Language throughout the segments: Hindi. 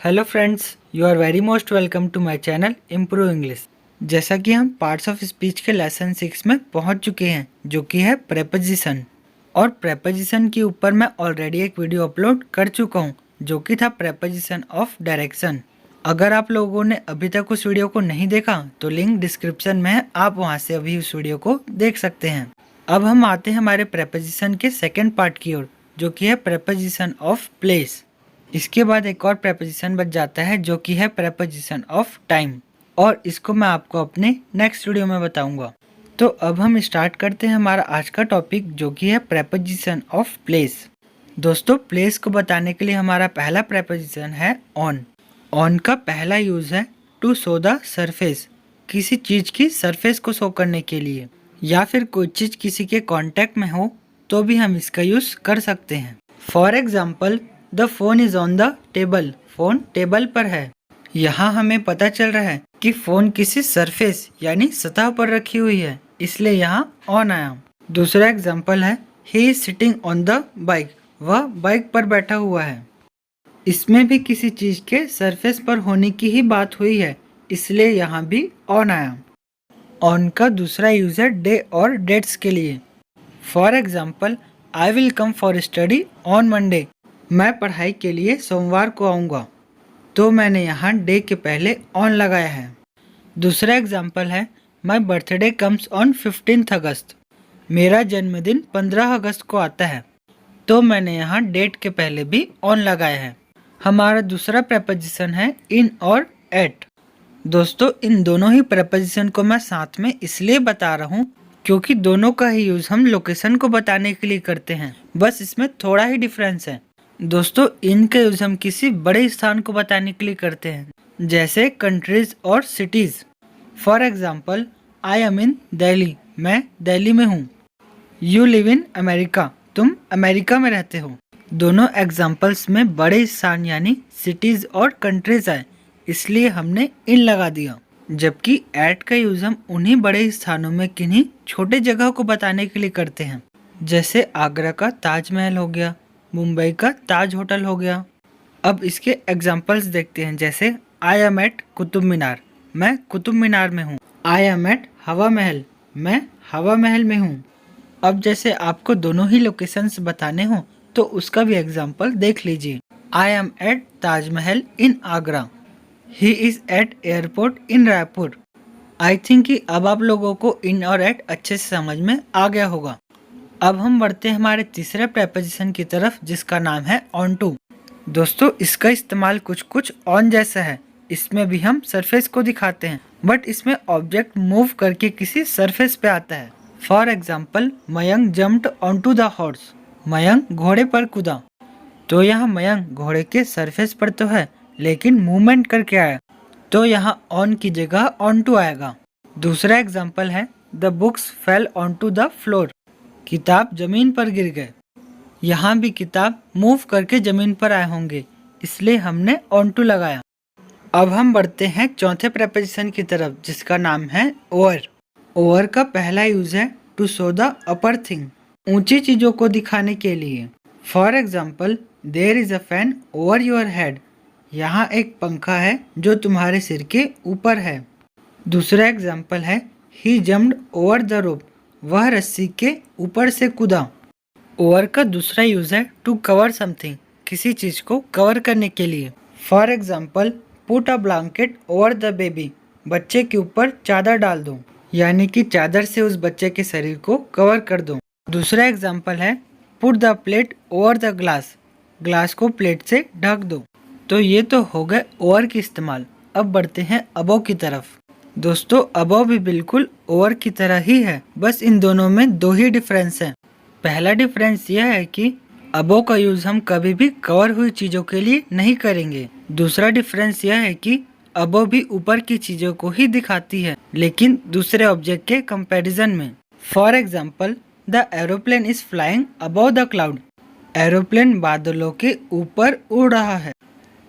Hello friends, you are very most welcome to my channel improve English. जैसा कि हम पार्ट्स ऑफ स्पीच के लेसन 6 में पहुंच चुके हैं, जो कि है प्रेपोजिशन। और प्रेपोजिशन के ऊपर मैं ऑलरेडी एक वीडियो अपलोड कर चुका हूं, जो कि था प्रेपोजिशन ऑफ डायरेक्शन। अगर आप लोगों ने अभी तक उस वीडियो को नहीं देखा तो लिंक डिस्क्रिप्शन में है, आप वहां से अभी उस वीडियो को देख सकते हैं। अब हम आते हैं हमारे प्रेपोजिशन के सेकेंड पार्ट की ओर, जो कि है प्रेपोजिशन ऑफ प्लेस। इसके बाद एक और प्रेपोजिशन बच जाता है, जो कि है प्रेपोजिशन ऑफ टाइम, और इसको मैं आपको अपने नेक्स्ट वीडियो में बताऊंगा। तो अब हम स्टार्ट करते हैं हमारा आज का टॉपिक, जो कि है प्रेपोजिशन ऑफ प्लेस। दोस्तों, प्लेस को बताने के लिए हमारा पहला प्रेपोजिशन है ऑन। ऑन का पहला यूज है टू शो द सरफेस, किसी चीज की सरफेस को शो करने के लिए, या फिर कोई चीज किसी के कांटेक्ट में हो तो भी हम इसका यूज कर सकते हैं। For example, the phone is on the table, phone table पर है। यहाँ हमें पता चल रहा है कि फोन किसी सरफेस यानी सतह पर रखी हुई है, इसलिए यहाँ ऑन आया। दूसरा एग्जाम्पल है he is sitting on the bike, वह बाइक पर बैठा हुआ है। इसमें भी किसी चीज के सरफेस पर होने की ही बात हुई है, इसलिए यहाँ भी ऑन आया। ऑन का दूसरा यूज है डे और डेट्स के लिए। For example, I will come for study on Monday, मैं पढ़ाई के लिए सोमवार को आऊँगा, तो मैंने यहाँ डे के पहले ऑन लगाया है। दूसरा एग्जाम्पल है माई बर्थडे कम्स ऑन 15 अगस्त, मेरा जन्मदिन 15 अगस्त को आता है, तो मैंने यहाँ डेट के पहले भी ऑन लगाया है। हमारा दूसरा प्रेपोजिशन है इन और एट। दोस्तों, इन दोनों ही प्रेपोजिशन को मैं साथ में इसलिए बता रहा हूँ क्योंकि दोनों का ही यूज हम लोकेशन को बताने के लिए करते हैं, बस इसमें थोड़ा ही डिफरेंस है। दोस्तों, इनका यूज हम किसी बड़े स्थान को बताने के लिए करते हैं, जैसे कंट्रीज और cities. For example, I am in Delhi, मैं दिल्ली में हूँ। यू लिव इन अमेरिका, तुम अमेरिका में रहते हो। दोनों एग्जाम्पल्स में बड़े स्थान यानी सिटीज और कंट्रीज आए, इसलिए हमने इन लगा दिया। जबकि एट का यूज हम उन्हीं बड़े स्थानों में किन्हीं छोटे जगह को बताने के लिए करते हैं, जैसे आगरा का ताजमहल हो गया, मुंबई का ताज होटल हो गया। अब इसके एग्जाम्पल्स देखते हैं, जैसे आई एम एट कुतुब मीनार, मैं कुतुब मीनार में हूँ। आई एम एट हवा महल, मैं हवा महल में हूँ। अब जैसे आपको दोनों ही लोकेशंस बताने हो तो उसका भी एग्जाम्पल देख लीजिए। I am at Taj Mahal in Agra, he is at airport in Raipur. I think कि अब आप लोगों को इन और एट अच्छे से समझ में आ गया होगा। अब हम बढ़ते हैं हमारे तीसरे प्रेपोजिशन की तरफ, जिसका नाम है ऑन टू। दोस्तों, इसका इस्तेमाल कुछ कुछ ऑन जैसा है। इसमें भी हम सरफेस को दिखाते हैं, बट इसमें ऑब्जेक्ट मूव करके किसी सरफेस पे आता है। For example, Mayank jumped on to the horse, Mayank घोड़े पर कूदा। तो यहाँ मयंक घोड़े के सरफेस पर तो है, लेकिन मूवमेंट करके आया, तो यहाँ ऑन की जगह ऑन टू आएगा। दूसरा एग्जाम्पल है the books fell on to the floor, किताब जमीन पर गिर गए। यहाँ भी किताब मूव करके जमीन पर आए होंगे, इसलिए हमने ऑन टू लगाया। अब हम बढ़ते हैं चौथे प्रेपोजिशन की तरफ, जिसका नाम है ओवर। ओवर का पहला यूज है to show the upper thing, ऊंची चीजों को दिखाने के लिए। For example, there is a fan over your head, यहाँ एक पंखा है जो तुम्हारे सिर के ऊपर है। दूसरा एग्जाम्पल है ही जम्प्ड ओवर द रोप, वह रस्सी के ऊपर से कूदा। ओवर का दूसरा यूज है टू कवर समथिंग, किसी चीज को कवर करने के लिए। For example, put a blanket over the baby, बच्चे के ऊपर चादर डाल दो, यानी कि चादर से उस बच्चे के शरीर को कवर कर दो। दूसरा एग्जाम्पल है put the plate over the glass, glass को प्लेट से ढक दो। तो ये तो हो गए ओवर की इस्तेमाल। अब बढ़ते हैं अबव की तरफ। दोस्तों, अबव भी बिल्कुल ओवर की तरह ही है, बस इन दोनों में दो ही डिफरेंस है। पहला डिफरेंस यह है कि अबव का यूज हम कभी भी कवर हुई चीजों के लिए नहीं करेंगे। दूसरा डिफरेंस यह है कि अबव भी ऊपर की चीजों को ही दिखाती है, लेकिन दूसरे ऑब्जेक्ट के कंपैरिजन में। For example, the aeroplane is flying above the cloud, aeroplane बादलों के ऊपर उड़ रहा है।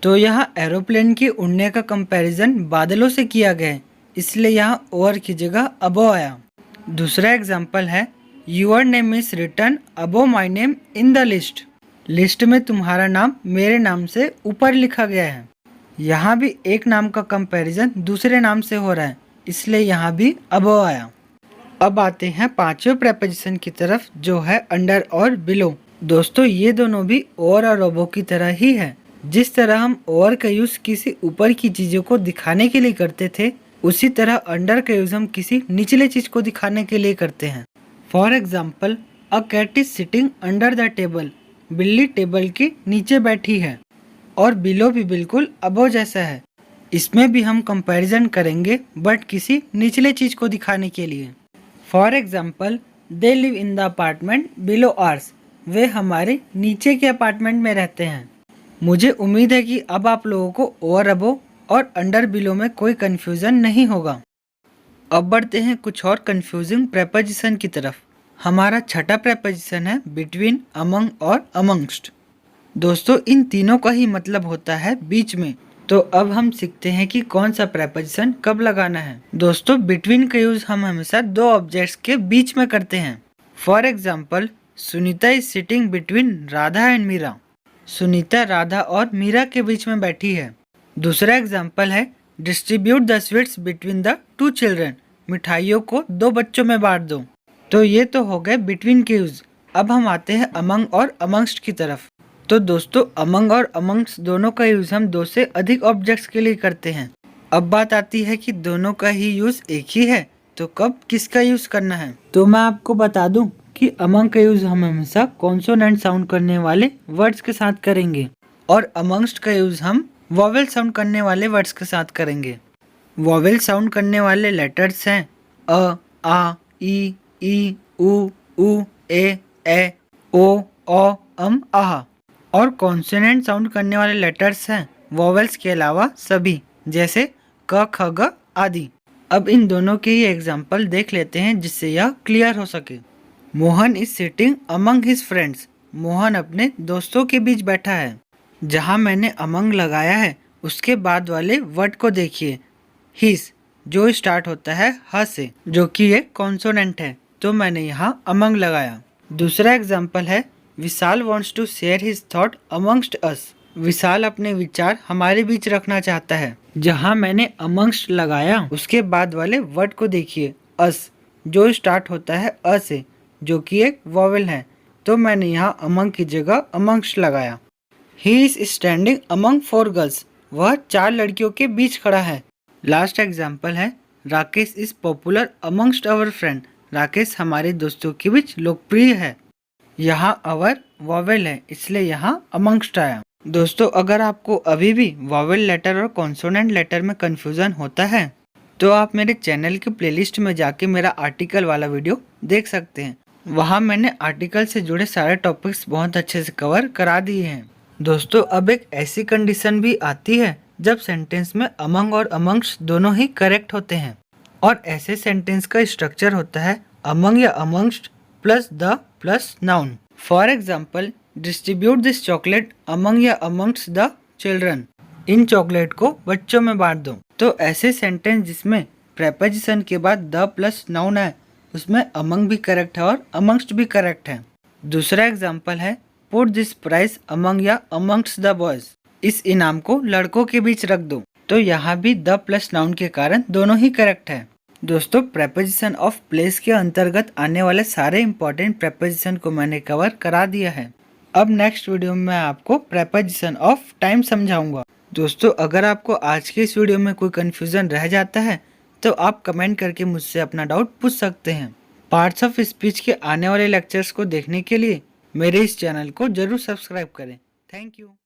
तो यहाँ एरोप्लेन के उड़ने का कंपैरिजन बादलों से किया गया है, इसलिए यहाँ ओवर की जगह अबव आया। दूसरा एग्जाम्पल है your name is written above my name in the list, list में तुम्हारा नाम मेरे नाम से ऊपर लिखा गया है। यहाँ भी एक नाम का कंपैरिजन दूसरे नाम से हो रहा है, इसलिए यहाँ भी अबव आया। अब आते हैं पांचवें प्रेपोजिशन की तरफ, जो है अंडर और बिलो। दोस्तों ये दोनों भी ओवर और अबव की तरह ही है। जिस तरह हम ओवर का यूज किसी ऊपर की चीजों को दिखाने के लिए करते थे, उसी तरह अंडर का यूज हम किसी निचले चीज को दिखाने के लिए करते हैं। For example, a cat is sitting under the table. बिल्ली टेबल के नीचे बैठी है। और बिलो भी बिल्कुल अबव जैसा है। इसमें भी हम कंपैरिजन करेंगे, बट किसी निचले चीज को दिखाने के लिए। For example, they live in the apartment below ours. वे हमारे नीचे के अपार्टमेंट में रहते हैं। मुझे उम्मीद है कि अब आप लोगों को ओवर अबव और अंडर बिलो में कोई कंफ्यूजन नहीं होगा। अब बढ़ते हैं कुछ और कंफ्यूजिंग प्रेपोजिशन की तरफ। हमारा छठा प्रेपोजिशन है बिटवीन, अमंग और अमंगस्ट। दोस्तों इन तीनों का ही मतलब होता है बीच में। तो अब हम सीखते हैं कि कौन सा प्रेपोजिशन कब लगाना है। दोस्तों बिटवीन का यूज हम हमेशा दो ऑब्जेक्ट्स के बीच में करते हैं। For example, Sunita is sitting between Radha and Meera. Sunita Radha और मीरा के बीच में बैठी है। दूसरा एग्जाम्पल है, distribute the sweets between the two children. मिठाइयों को दो बच्चों में बांट दो। तो ये तो हो गए बिटवीन के यूज। अब हम आते हैं अमंग और अमंगस्ट की तरफ। तो दोस्तों अमंग और अमंगस्ट दोनों का यूज हम दो से अधिक ऑब्जेक्ट्स के लिए करते हैं। अब बात आती है कि दोनों का ही यूज एक ही है, तो कब किसका यूज करना है। तो मैं आपको बता दूं कि अमंग का यूज हम हमेशा कॉन्सोनेंट साउंड करने वाले वर्ड्स के साथ करेंगे, और अमंगस्ट का यूज हम वॉवेल साउंड करने वाले वर्ड्स के साथ करेंगे। वॉवेल साउंड करने वाले लेटर्स हैं अ, आ, ई, उ, ए, ओ, आह। और कॉन्सोनेंट साउंड करने वाले लेटर्स हैं वॉवेल्स के अलावा सभी, जैसे क, ख, ग आदि। अब इन दोनों के ही एग्जाम्पल देख लेते हैं जिससे यह क्लियर हो सके। Mohan is sitting among his friends. Mohan अपने दोस्तों के बीच बैठा है। जहां मैंने अमंग लगाया है उसके बाद वाले वर्ड को देखिए, हिज, जो स्टार्ट होता है ह से, जो कि एक कॉन्सोनेंट है, तो मैंने यहाँ अमंग लगाया। दूसरा एग्जाम्पल है, Vishal wants to share his thought amongst us. Vishal अपने विचार हमारे बीच रखना चाहता है। जहां मैंने अमंगस्ट लगाया उसके बाद वाले वर्ड को देखिए, अस, जो स्टार्ट होता है अ से, जो कि एक वॉवेल है, तो मैंने यहाँ अमंग की जगह अमंगस्ट लगाया। He is standing among four girls. वह चार लड़कियों के बीच खड़ा है। लास्ट एग्जाम्पल है, Rakesh is popular amongst our friend. Rakesh हमारे दोस्तों के बीच लोकप्रिय है। यहाँ अवर वॉवेल है, इसलिए यहाँ अमंगस्ट आया। दोस्तों अगर आपको अभी भी वॉवेल लेटर और कॉन्सोनेंट लेटर में कंफ्यूजन होता है, तो आप मेरे चैनल के प्लेलिस्ट में जाके मेरा आर्टिकल वाला वीडियो देख सकते हैं। वहाँ मैंने आर्टिकल से जुड़े सारे टॉपिक्स बहुत अच्छे से कवर करा दिए हैं। दोस्तों अब एक ऐसी कंडीशन भी आती है जब सेंटेंस में अमंग और अमंगस्ट दोनों ही करेक्ट होते हैं, और ऐसे सेंटेंस का स्ट्रक्चर होता है अमंग या amongst plus the plus noun. For example, distribute this chocolate among या अमंगस्ट द चिल्ड्रन। इन चॉकलेट को बच्चों में बांट दो। तो ऐसे सेंटेंस जिसमें प्रेपोजिशन के बाद द प्लस नाउन है, उसमें अमंग भी करेक्ट है और अमंगस्ट भी करेक्ट है। दूसरा एग्जाम्पल है, पुट दिस प्राइस अमंग या अमंगस्ट द बॉयज। इस इनाम को लड़कों के बीच रख दो। तो यहाँ भी द प्लस नाउन के कारण दोनों ही करेक्ट है। दोस्तों प्रेपोजिशन ऑफ प्लेस के अंतर्गत आने वाले सारे इंपॉर्टेंट प्रेपोजिशन को मैंने कवर करा दिया है। अब नेक्स्ट वीडियो में मैं आपको प्रेपोजिशन ऑफ टाइम समझाऊंगा। दोस्तों अगर आपको आज के इस वीडियो में कोई कंफ्यूजन रह जाता है, तो आप कमेंट करके मुझसे अपना डाउट पूछ सकते हैं। पार्ट्स ऑफ स्पीच के आने वाले लेक्चर्स को देखने के लिए मेरे इस चैनल को जरूर सब्सक्राइब करें। Thank you.